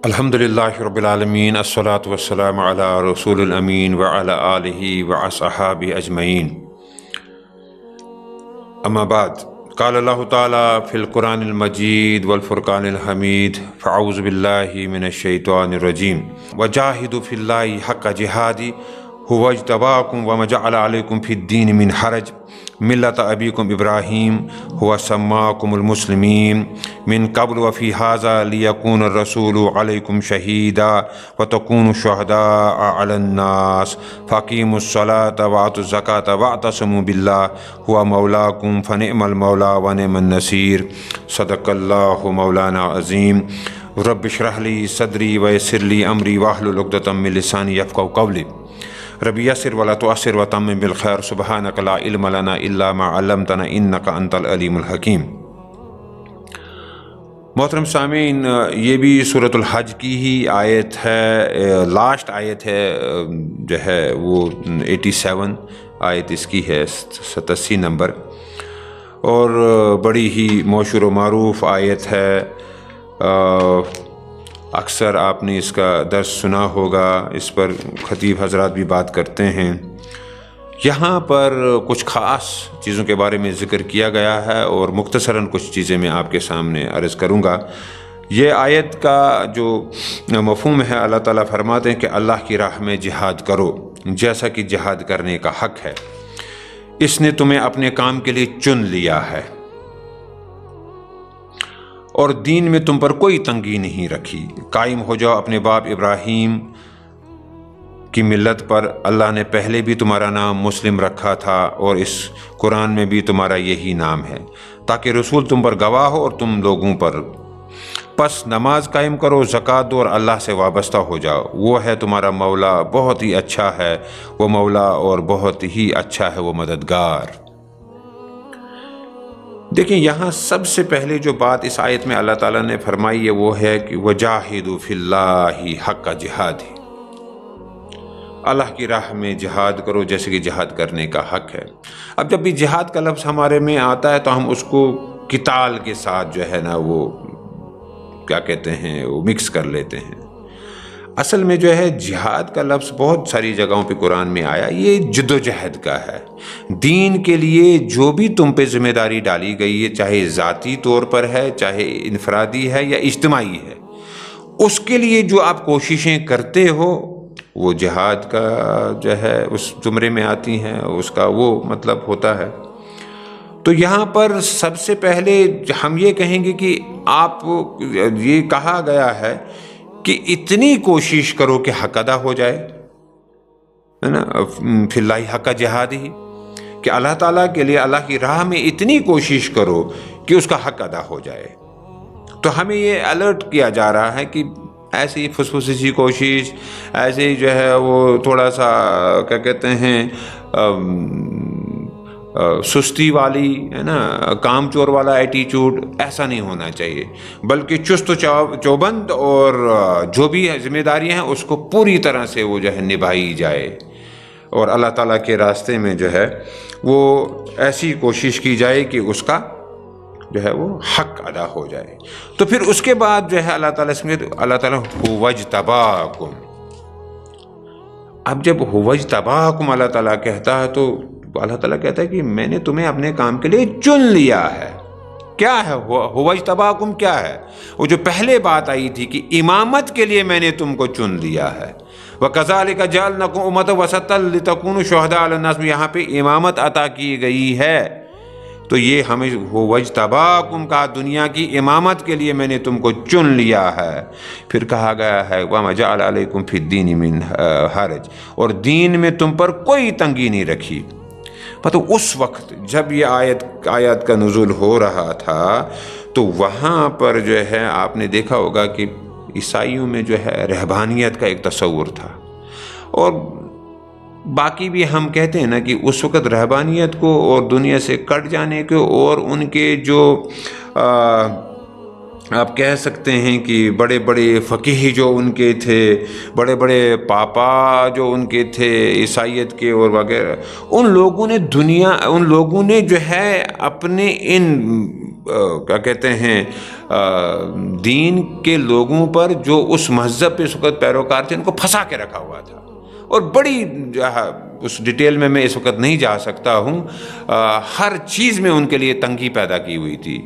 الحمدللہ رب العالمین الصلاۃ والسلام علی رسول الامین وعلی آلہ واصحابہ اجمعین اما بعد قال اللہ تعالی فی القرآن المجید والفرقان الحمید فاعوذ باللہ من الشیطان الرجیم وجاہدوا فی اللہ حق جہادہ هو اجتباکم وما جعل علیکم فی الدین من حرج ملت ابیکم ابراہیم هو سماکم المسلمین من قبل وفی ھذا لیکون الرسول علیکم شہیدا وتکونوا شہداء علی الناس فاقیموا الصلاۃ وآتوا الزکاۃ واعتصموا باللہ هو مولاکم فنعم المولا ونعم النصیر صدق اللہ مولانا عظیم رب اشرح لی صدری ویسر لی امری واحلل عقدۃ من لسانی یفقہوا قولی رب یسر ولا تعسر وتمم بالخیر سبحانک لا علم لنا الا ما علمتنا انک انت العلیم الحکیم۔ محترم سامعین، یہ بھی سورۃ الحج کی ہی آیت ہے، لاسٹ آیت ہے جو ہے وہ 87 آیت اس کی ہے، 87 نمبر، اور بڑی ہی مشہور و معروف آیت ہے۔ اکثر آپ نے اس کا درس سنا ہوگا، اس پر خطیب حضرات بھی بات کرتے ہیں۔ یہاں پر کچھ خاص چیزوں کے بارے میں ذکر کیا گیا ہے اور مختصراً کچھ چیزیں میں آپ کے سامنے عرض کروں گا۔ یہ آیت کا جو مفہوم ہے، اللہ تعالیٰ فرماتے ہیں کہ اللہ کی راہ میں جہاد کرو جیسا کہ جہاد کرنے کا حق ہے، اس نے تمہیں اپنے کام کے لیے چن لیا ہے اور دین میں تم پر کوئی تنگی نہیں رکھی۔ قائم ہو جاؤ اپنے باپ ابراہیم کی ملت پر، اللہ نے پہلے بھی تمہارا نام مسلم رکھا تھا اور اس قرآن میں بھی تمہارا یہی نام ہے، تاکہ رسول تم پر گواہ ہو اور تم لوگوں پر۔ پس نماز قائم کرو، زکوٰۃ دو اور اللہ سے وابستہ ہو جاؤ، وہ ہے تمہارا مولا، بہت ہی اچھا ہے وہ مولا اور بہت ہی اچھا ہے وہ مددگار۔ دیکھیں، یہاں سب سے پہلے جو بات اس آیت میں اللہ تعالیٰ نے فرمائی ہے وہ ہے کہ وجاہدوا فی اللہ حق جہادہ، اللہ کی راہ میں جہاد کرو جیسے کہ جہاد کرنے کا حق ہے۔ اب جب بھی جہاد کا لفظ ہمارے میں آتا ہے تو ہم اس کو قتال کے ساتھ جو ہے نا وہ کیا کہتے ہیں وہ مکس کر لیتے ہیں۔ اصل میں جو ہے جہاد کا لفظ بہت ساری جگہوں پہ قرآن میں آیا، یہ جدوجہد کا ہے۔ دین کے لیے جو بھی تم پہ ذمہ داری ڈالی گئی ہے، چاہے ذاتی طور پر ہے، چاہے انفرادی ہے یا اجتماعی ہے، اس کے لیے جو آپ کوششیں کرتے ہو وہ جہاد کا جو ہے اس زمرے میں آتی ہیں، اس کا وہ مطلب ہوتا ہے۔ تو یہاں پر سب سے پہلے ہم یہ کہیں گے کہ آپ یہ کہا گیا ہے کہ اتنی کوشش کرو کہ حق ادا ہو جائے، ہے نا، فی اللہ حق جہاد ہی، کہ اللہ تعالیٰ کے لیے اللہ کی راہ میں اتنی کوشش کرو کہ اس کا حق ادا ہو جائے۔ تو ہمیں یہ الرٹ کیا جا رہا ہے کہ ایسی فسفسی سی کوشش، ایسے ہی جو ہے وہ تھوڑا سا کیا کہتے ہیں سستی والی، ہے نا، کام چور والا ایٹیچیوڈ، ایسا نہیں ہونا چاہیے، بلکہ چست چوبند اور جو بھی ذمہ داریاں ہیں اس کو پوری طرح سے وہ جو ہے نبھائی جائے اور اللہ تعالیٰ کے راستے میں جو ہے وہ ایسی کوشش کی جائے کہ اس کا جو ہے وہ حق ادا ہو جائے۔ تو پھر اس کے بعد جو ہے اللہ تعالیٰ هو اجتباکم، اب جب هو اجتباکم اللہ تعالیٰ کہتا ہے تو اللہ تعالیٰ کہتا ہے کہ میں نے تمہیں اپنے کام کے لیے چن لیا ہے۔ کیا ہے هو اجتباکم؟ کیا ہے وہ جو پہلے بات آئی تھی کہ امامت کے لیے میں نے تم کو چن لیا ہے، وَكَذَلِكَ جَعَلْنَاكُمْ أُمَّةً وَسَطًا لِتَكُونُوا شُهَدَاءَ عَلَى النَّاسِ، یہاں پہ امامت عطا کی گئی ہے تو یہ ہمیں هو اجتباکم کہا، دنیا کی امامت کے لیے میں نے تم کو چن لیا ہے۔ پھر کہا گیا ہے وَمَا جَعَلَ عَلَيْكُمْ فِي الدِّينِ مِنْ حَرَج، اور دین میں تم پر کوئی تنگی نہیں رکھی۔ مطلب اس وقت جب یہ آیت کا نزول ہو رہا تھا تو وہاں پر جو ہے آپ نے دیکھا ہوگا کہ عیسائیوں میں جو ہے رہبانیت کا ایک تصور تھا، اور باقی بھی ہم کہتے ہیں نا کہ اس وقت رہبانیت کو اور دنیا سے کٹ جانے کو اور ان کے جو آپ کہہ سکتے ہیں کہ بڑے بڑے فقیہ جو ان کے تھے، بڑے بڑے پاپا جو ان کے تھے عیسائیت کے اور وغیرہ، ان لوگوں نے جو ہے اپنے ان کیا کہتے ہیں دین کے لوگوں پر جو اس مذہب پہ اس وقت پیروکار تھے ان کو پھنسا کے رکھا ہوا تھا، اور بڑی اس ڈیٹیل میں اس وقت نہیں جا سکتا ہوں، ہر چیز میں ان کے لیے تنگی پیدا کی ہوئی تھی۔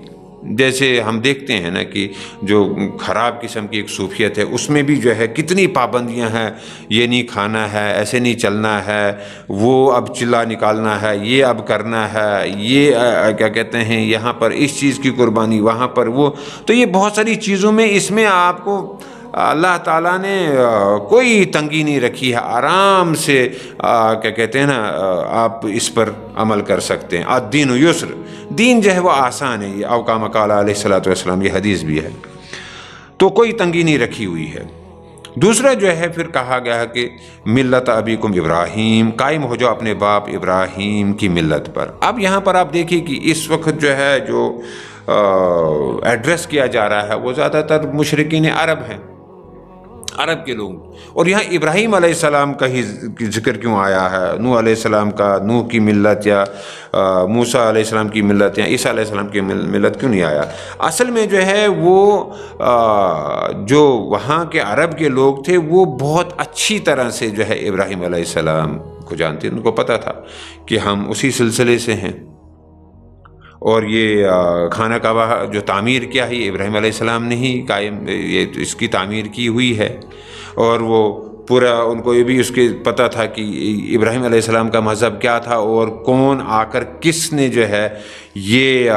جیسے ہم دیکھتے ہیں نا کہ جو خراب قسم کی ایک صوفیت ہے اس میں بھی جو ہے کتنی پابندیاں ہیں، یہ نہیں کھانا ہے، ایسے نہیں چلنا ہے، وہ اب چلا نکالنا ہے، یہ اب کرنا ہے، یہ کیا کہتے ہیں یہاں پر اس چیز کی قربانی، وہاں پر وہ، تو یہ بہت ساری چیزوں میں اس میں آپ کو اللہ تعالیٰ نے کوئی تنگی نہیں رکھی ہے، آرام سے کیا کہتے ہیں نا آپ اس پر عمل کر سکتے ہیں۔ الدین یسر، دین جو ہے وہ آسان ہے، یہ اوقام قال علیہ الصلوۃ والسلام، یہ حدیث بھی ہے، تو کوئی تنگی نہیں رکھی ہوئی ہے۔ دوسرا جو ہے پھر کہا گیا ہے کہ ملت ابیکم ابراہیم، قائم ہو جاؤ اپنے باپ ابراہیم کی ملت پر۔ اب یہاں پر آپ دیکھیے کہ اس وقت جو ہے جو ایڈریس کیا جا رہا ہے وہ زیادہ تر مشرکین عرب ہیں، عرب کے لوگ، اور یہاں ابراہیم علیہ السلام کا ہی ذکر کیوں آیا ہے؟ نوح علیہ السلام کا، نوح کی ملت، یا موسیٰ علیہ السلام کی ملت، یا عیسیٰ علیہ السلام کی ملت کیوں نہیں آیا؟ اصل میں جو ہے وہ جو وہاں کے عرب کے لوگ تھے وہ بہت اچھی طرح سے جو ہے ابراہیم علیہ السلام کو جانتے، ان کو پتہ تھا کہ ہم اسی سلسلے سے ہیں، اور یہ خانہ کعبہ جو تعمیر کیا ہے یہ ابراہیم علیہ السلام نے ہی قائم، یہ اس کی تعمیر کی ہوئی ہے، اور وہ پورا ان کو یہ بھی اس کے پتہ تھا کہ ابراہیم علیہ السلام کا مذہب کیا تھا، اور کون آ کر کس نے جو ہے یہ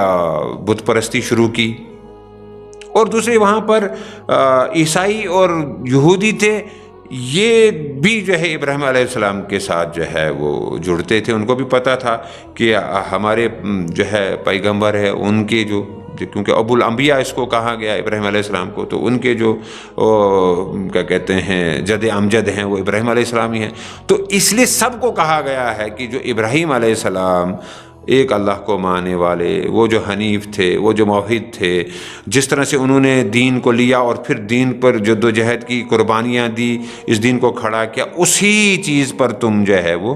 بت پرستی شروع کی۔ اور دوسرے وہاں پر عیسائی اور یہودی تھے، یہ بھی جو ہے ابراہیم علیہ السلام کے ساتھ جو ہے وہ جڑتے تھے، ان کو بھی پتہ تھا کہ ہمارے جو ہے پیغمبر ہے ان کے جو، کیونکہ ابو الانبیاء اس کو کہا گیا ابراہیم علیہ السلام کو، تو ان کے جو کیا کہتے ہیں جد امجد ہیں وہ ابراہیم علیہ السلام ہی ہیں، تو اس لیے سب کو کہا گیا ہے کہ جو ابراہیم علیہ السلام ایک اللہ کو ماننے والے، وہ جو حنیف تھے، وہ جو موحد تھے، جس طرح سے انہوں نے دین کو لیا اور پھر دین پر جد و جہد کی، قربانیاں دی، اس دین کو کھڑا کیا، اسی چیز پر تم جو ہے وہ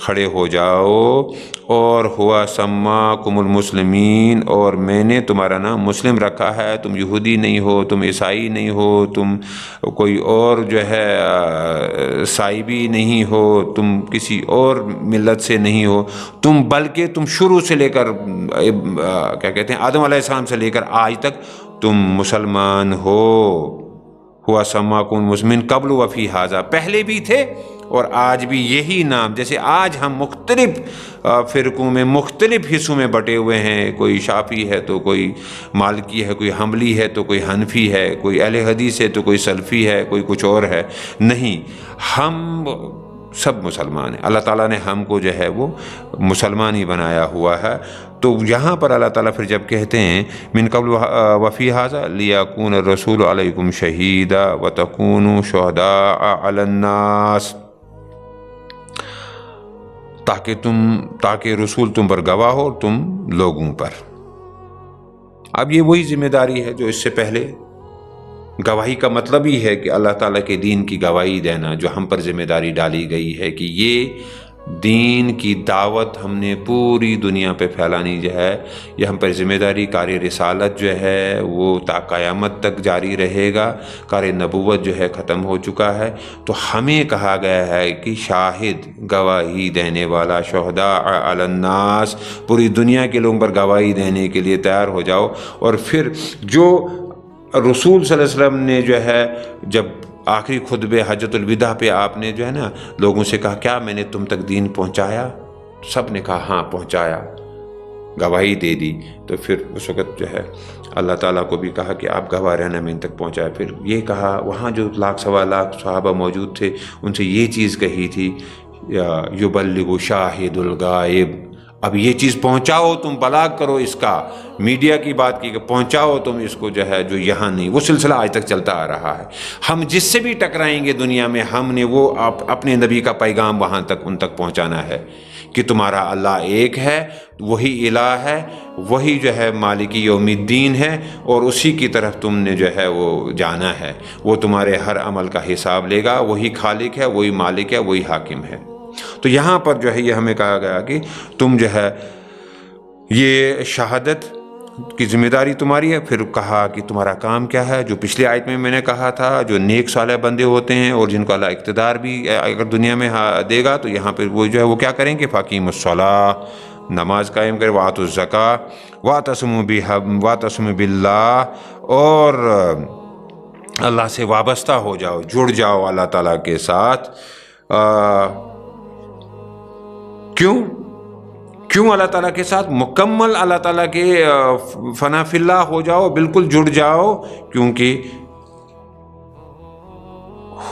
کھڑے ہو جاؤ۔ اور ہوا سماکم المسلمین، اور میں نے تمہارا نام مسلم رکھا ہے، تم یہودی نہیں ہو، تم عیسائی نہیں ہو، تم کوئی اور جو ہے سائبی نہیں ہو، تم کسی اور ملت سے نہیں ہو، تم بلکہ تم شروع سے لے کر کیا کہتے ہیں آدم علیہ السلام سے لے کر آج تک تم مسلمان ہو۔ ہوا سماکم المسلمین قبل وفی ھذا، پہلے بھی تھے اور آج بھی یہی نام، جیسے آج ہم مختلف فرقوں میں، مختلف حصوں میں بٹے ہوئے ہیں، کوئی شافعی ہے تو کوئی مالکی ہے، کوئی حنبلی ہے تو کوئی حنفی ہے، کوئی اہل حدیث ہے تو کوئی سلفی ہے، کوئی کچھ اور ہے، نہیں، ہم سب مسلمان ہیں، اللہ تعالیٰ نے ہم کو جو ہے وہ مسلمان ہی بنایا ہوا ہے۔ تو یہاں پر اللہ تعالیٰ پھر جب کہتے ہیں من قبل وفی ھذا لیکون الرسول علیکم شہیدا وتکونوا شہداء علی الناس، تاکہ رسول تم پر گواہ ہو تم لوگوں پر۔ اب یہ وہی ذمہ داری ہے جو اس سے پہلے، گواہی کا مطلب ہی ہے کہ اللہ تعالیٰ کے دین کی گواہی دینا، جو ہم پر ذمہ داری ڈالی گئی ہے کہ یہ دین کی دعوت ہم نے پوری دنیا پہ پھیلانی جو ہے، یہ ہم پر ذمہ داری۔ کار رسالت جو ہے وہ تا قیامت تک جاری رہے گا، کار نبوت جو ہے ختم ہو چکا ہے، تو ہمیں کہا گیا ہے کہ شاہد، گواہی دینے والا، شہداء علی الناس، پوری دنیا کے لوگوں پر گواہی دینے کے لیے تیار ہو جاؤ۔ اور پھر جو رسول صلی اللہ علیہ وسلم نے جو ہے جب آخری خطبے حجۃ الوداع پہ آپ نے جو ہے نا لوگوں سے کہا کیا میں نے تم تک دین پہنچایا؟ سب نے کہا ہاں پہنچایا، گواہی دے دی۔ تو پھر اس وقت جو ہے اللہ تعالیٰ کو بھی کہا کہ آپ گواہ رہنا، میں ان تک پہنچایا۔ پھر یہ کہا، وہاں جو 1,00,000 سوا لاکھ صحابہ موجود تھے ان سے یہ چیز کہی تھی، یبلغ شاہد الغائب، اب یہ چیز پہنچاؤ، تم بلاغ کرو اس کا، میڈیا کی بات کی کہ پہنچاؤ تم اس کو جو ہے جو یہاں نہیں۔ وہ سلسلہ آج تک چلتا آ رہا ہے، ہم جس سے بھی ٹکرائیں گے دنیا میں، ہم نے وہ اپنے نبی کا پیغام وہاں تک ان تک پہنچانا ہے کہ تمہارا اللہ ایک ہے، وہی الہ ہے، وہی جو ہے مالک یوم الدین ہے، اور اسی کی طرف تم نے جو ہے وہ جانا ہے، وہ تمہارے ہر عمل کا حساب لے گا، وہی خالق ہے، وہی مالک ہے، وہی حاکم ہے۔ تو یہاں پر جو ہے یہ ہمیں کہا گیا کہ تم جو ہے یہ شہادت کی ذمہ داری تمہاری ہے۔ پھر کہا کہ تمہارا کام کیا ہے، جو پچھلی آیت میں نے کہا تھا، جو نیک صالح بندے ہوتے ہیں اور جن کو اللہ اقتدار بھی اگر دنیا میں دے گا تو یہاں پہ وہ جو ہے وہ کیا کریں گے، فاقیم الصلاۃ، نماز قائم کرے، وآتوا الزکاۃ واعتصموا باللہ، اور اللہ سے وابستہ ہو جاؤ، جڑ جاؤ اللہ تعالیٰ کے ساتھ۔ کیوں اللہ تعالیٰ کے ساتھ مکمل اللہ تعالیٰ کے فنا فی اللہ ہو جاؤ، بالکل جڑ جاؤ، کیونکہ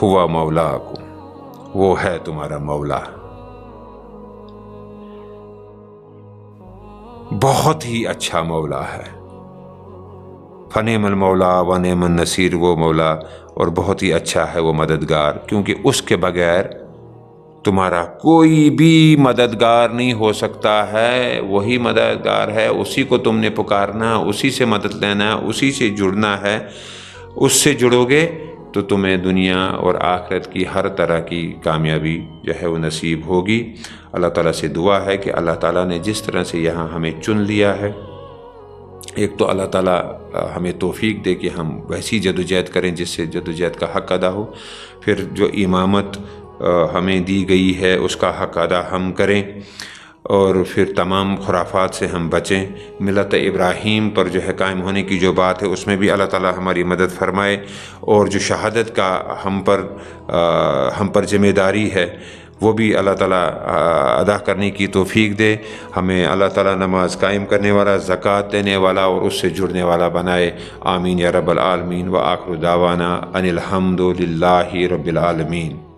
ہوا مولاکم، وہ ہے تمہارا مولا، بہت ہی اچھا مولا ہے۔ فنعم المولا ونعم النصیر، وہ مولا اور بہت ہی اچھا ہے وہ مددگار، کیونکہ اس کے بغیر تمہارا کوئی بھی مددگار نہیں ہو سکتا ہے، وہی مددگار ہے، اسی کو تم نے پکارنا، اسی سے مدد لینا، اسی سے جڑنا ہے۔ اس سے جڑو گے تو تمہیں دنیا اور آخرت کی ہر طرح کی کامیابی جو ہے وہ نصیب ہوگی۔ اللہ تعالیٰ سے دعا ہے کہ اللہ تعالیٰ نے جس طرح سے یہاں ہمیں چن لیا ہے، ایک تو اللہ تعالیٰ ہمیں توفیق دے کہ ہم ویسی جدوجہد کریں جس سے جدوجہد کا حق ادا ہو، پھر جو امامت ہمیں دی گئی ہے اس کا حق ادا ہم کریں، اور پھر تمام خرافات سے ہم بچیں۔ ملت ابراہیم پر جو ہے قائم ہونے کی جو بات ہے اس میں بھی اللہ تعالیٰ ہماری مدد فرمائے، اور جو شہادت کا ہم پر ذمہ داری ہے وہ بھی اللہ تعالیٰ ادا کرنے کی توفیق دے۔ ہمیں اللہ تعالیٰ نماز قائم کرنے والا، زکوٰۃ دینے والا اور اس سے جڑنے والا بنائے۔ آمین یا رب العالمین۔ وآخر دعوانا ان الحمد للہ رب العالمین۔